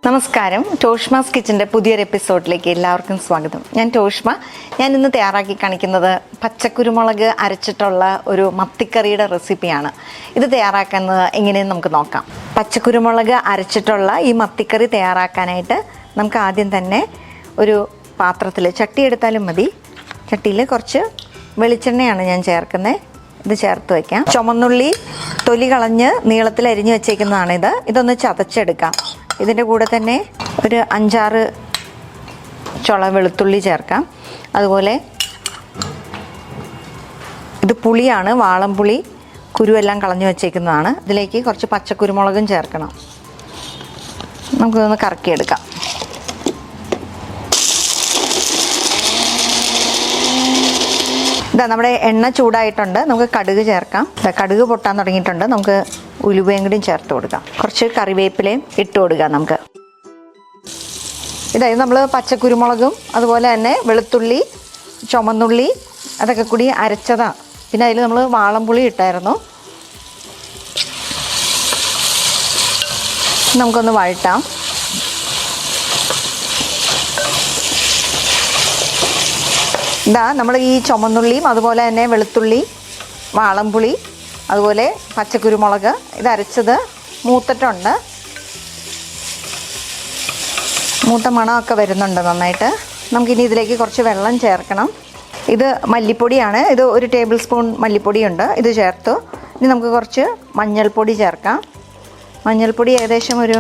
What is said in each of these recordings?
നമസ്കാരം, ടോഷ്മാസ് കിച്ചൻ്റെ പുതിയൊരു എപ്പിസോഡിലേക്ക് എല്ലാവർക്കും സ്വാഗതം. ഞാൻ ടോഷ്മ. ഞാൻ ഇന്ന് തയ്യാറാക്കി കാണിക്കുന്നത് പച്ചക്കുരുമുളക് അരച്ചിട്ടുള്ള ഒരു മത്തിക്കറിയുടെ റെസിപ്പിയാണ്. ഇത് തയ്യാറാക്കുന്നത് എങ്ങനെയെന്ന് നമുക്ക് നോക്കാം. പച്ചക്കുരുമുളക് അരച്ചിട്ടുള്ള ഈ മത്തിക്കറി തയ്യാറാക്കാനായിട്ട് നമുക്ക് ആദ്യം തന്നെ ഒരു പാത്രത്തിൽ ചട്ടി എടുത്താലും മതി. ചട്ടിയിൽ കുറച്ച് വെളിച്ചെണ്ണയാണ് ഞാൻ ചേർക്കുന്നത്. ഇത് ചേർത്ത് വയ്ക്കാം. ചുമന്നുള്ളി തൊലി കളഞ്ഞ് നീളത്തിൽ അരിഞ്ഞ് വെച്ചേക്കുന്നതാണിത്. ഇതൊന്ന് ചതച്ചെടുക്കാം. ഇതിൻ്റെ കൂടെ തന്നെ ഒരു 5-6 ചുള വെളുത്തുള്ളി ചേർക്കാം. അതുപോലെ ഇത് പുളിയാണ്, വാളംപുളി, കുരുവെല്ലാം കളഞ്ഞു വെച്ചേക്കുന്നതാണ്. ഇതിലേക്ക് കുറച്ച് പച്ചക്കുരുമുളകും ചേർക്കണം. നമുക്കിതൊന്ന് കറക്കിയെടുക്കാം. ഇതാ നമ്മുടെ എണ്ണ ചൂടായിട്ടുണ്ട്. നമുക്ക് കടുക് ചേർക്കാം. കടുക് പൊട്ടാൻ തുടങ്ങിയിട്ടുണ്ട്. നമുക്ക് ഉലുവയും കൂടി ചേർത്ത് കൊടുക്കാം. കുറച്ച് കറിവേപ്പിലയും ഇട്ട് കൊടുക്കാം. നമുക്ക് ഇതായത് നമ്മൾ പച്ചക്കുരുമുളകും അതുപോലെ തന്നെ വെളുത്തുള്ളി, ചുമന്നുള്ളി അതൊക്കെ കൂടി അരച്ചതാണ്. പിന്നെ അതിൽ നമ്മൾ വാളംപുളി ഇട്ടായിരുന്നു. നമുക്കൊന്ന് വഴറ്റാം. ഇതാ നമ്മൾ ഈ ചുമന്നുള്ളിയും അതുപോലെ തന്നെ വെളുത്തുള്ളി, വാളംപുളി, അതുപോലെ പച്ചക്കുരുമുളക് ഇത് അരച്ചത് മൂത്തിട്ടുണ്ട്. മൂത്ത മണമൊക്കെ വരുന്നുണ്ട് നന്നായിട്ട്. നമുക്കിനി ഇതിലേക്ക് കുറച്ച് വെള്ളം ചേർക്കണം. ഇത് മല്ലിപ്പൊടിയാണ്. ഇത് 1 ടേബിൾ സ്പൂൺ മല്ലിപ്പൊടിയുണ്ട്. ഇത് ചേർത്തു. ഇനി നമുക്ക് കുറച്ച് മഞ്ഞൾപ്പൊടി ചേർക്കാം. മഞ്ഞൾപ്പൊടി ഏകദേശം ഒരു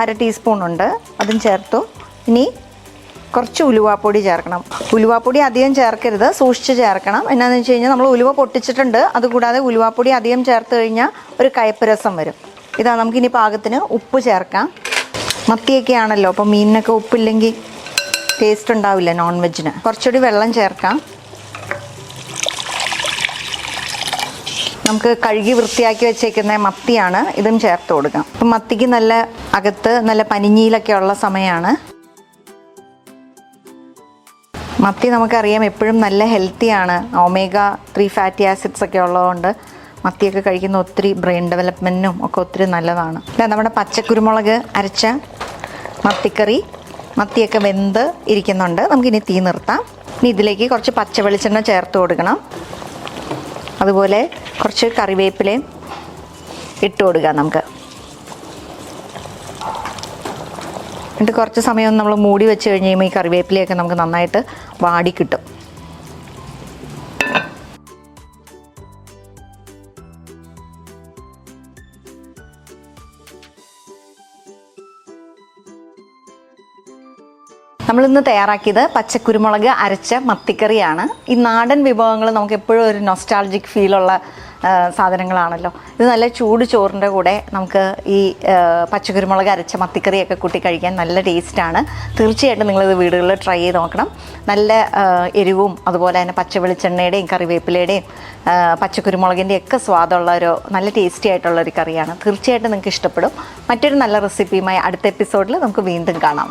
1/2 ടീസ്പൂൺ ഉണ്ട്. അതും ചേർത്തു. ഇനി കുറച്ച് ഉലുവാപ്പൊടി ചേർക്കണം. ഉലുവാപ്പൊടി അധികം ചേർക്കരുത്, സൂക്ഷിച്ച് ചേർക്കണം. എന്നാന്ന് വെച്ച് കഴിഞ്ഞാൽ നമ്മൾ ഉലുവ പൊട്ടിച്ചിട്ടുണ്ട്. അതുകൂടാതെ ഉലുവാപ്പൊടി അധികം ചേർത്ത് കഴിഞ്ഞാൽ ഒരു കയ്പ്പ് രസം വരും. ഇതാ നമുക്കിനി പാകത്തിന് ഉപ്പ് ചേർക്കാം. മത്തിയൊക്കെ ആണല്ലോ, അപ്പോൾ മീനിനൊക്കെ ഉപ്പില്ലെങ്കിൽ ടേസ്റ്റ് ഉണ്ടാവില്ല നോൺ വെജിന്. കുറച്ചുകൂടി വെള്ളം ചേർക്കാം. നമുക്ക് കഴുകി വൃത്തിയാക്കി വെച്ചേക്കുന്ന മത്തിയാണ്. ഇതും ചേർത്ത് കൊടുക്കാം. അപ്പം മത്തിക്ക് നല്ല അകത്ത് നല്ല പനിഞ്ഞീലൊക്കെ ഉള്ള സമയമാണ്. മത്തി നമുക്കറിയാം എപ്പോഴും നല്ല ഹെൽത്തിയാണ്. omega-3 ഫാറ്റി ആസിഡ്സ് ഒക്കെ ഉള്ളതുകൊണ്ട് മത്തിയൊക്കെ കഴിക്കുന്ന ഒത്തിരി ബ്രെയിൻ ഡെവലപ്മെൻറ്റിനും ഒക്കെ ഒത്തിരി നല്ലതാണ്. അല്ല, നമ്മുടെ പച്ചക്കുരുമുളക് അരച്ച മത്തിക്കറി, മത്തിയൊക്കെ വെന്ത് ഇരിക്കുന്നുണ്ട്. നമുക്കിനി തീ നിർത്താം. ഇനി ഇതിലേക്ക് കുറച്ച് പച്ച വെളിച്ചെണ്ണ ചേർത്ത് കൊടുക്കണം. അതുപോലെ കുറച്ച് കറിവേപ്പിലയും ഇട്ട് കൊടുക്കാം നമുക്ക്. എന്നിട്ട് കുറച്ച് സമയം നമ്മൾ മൂടി വെച്ച് കഴിഞ്ഞ് കഴിയുമ്പോൾ ഈ കറിവേപ്പിലയൊക്കെ നമുക്ക് നന്നായിട്ട് വാടി കിട്ടും. നമ്മളിന്ന് തയ്യാറാക്കിയത് പച്ചക്കുരുമുളക് അരച്ച മത്തിക്കറിയാണ്. ഈ നാടൻ വിഭവങ്ങൾ നമുക്ക് എപ്പോഴും ഒരു നൊസ്റ്റാൾജിക് ഫീലുള്ള സാധനങ്ങളാണല്ലോ. ഇത് നല്ല ചൂട് ചോറിൻ്റെ കൂടെ നമുക്ക് ഈ പച്ചക്കുരുമുളക് അരച്ച മത്തിക്കറിയൊക്കെ കൂട്ടി കഴിക്കാൻ നല്ല ടേസ്റ്റാണ്. തീർച്ചയായിട്ടും നിങ്ങളിത് വീടുകളിൽ ട്രൈ ചെയ്ത് നോക്കണം. നല്ല എരിവും അതുപോലെ തന്നെ പച്ച വെളിച്ചെണ്ണയുടെയും കറിവേപ്പിലയുടെയും പച്ചക്കുരുമുളകിൻ്റെ ഒക്കെ സ്വാദുള്ള ഒരു നല്ല ടേസ്റ്റി ആയിട്ടുള്ളൊരു കറിയാണ്. തീർച്ചയായിട്ടും നിങ്ങൾക്ക് ഇഷ്ടപ്പെടും. മറ്റൊരു നല്ല റെസിപ്പിയുമായി അടുത്ത എപ്പിസോഡിൽ നമുക്ക് വീണ്ടും കാണാം.